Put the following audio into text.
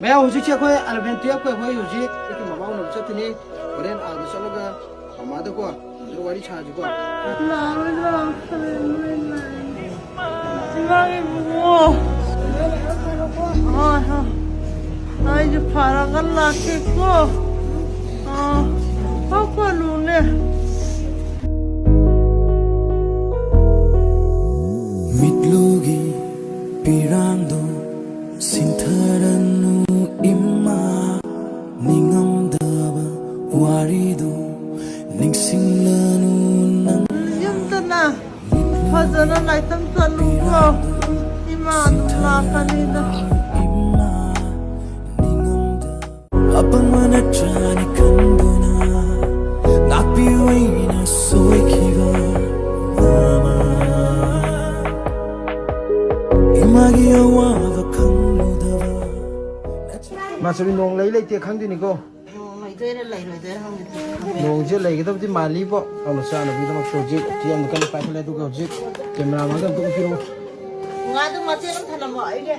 मैं हूँ चे कोई अल्वेंटिया कोई हुई हुई एक मबाऊ न बच्चा तनी बड़े आगे चलो का हमारे को जो वाली छाज को आई जो फारगल लाके को apa lune mitlugi pirando sintharanu imma ningamdaba waridu ningsinglanu nang yumtana fazana laitam talu ko iman la kanida imma ningamda apangmana chani kanduna napiwina soikiva rama imagi awava kangudava मासुरी नोंग लई लई ते खंग दिनी को नोंग जे लई गदब दि माली बो अनु सानो बि दम प्रोजेक्ट ति अन कन पाइले दु प्रोजेक्ट कैमरा मा दम तो फिरो ngadu macam mana nama ini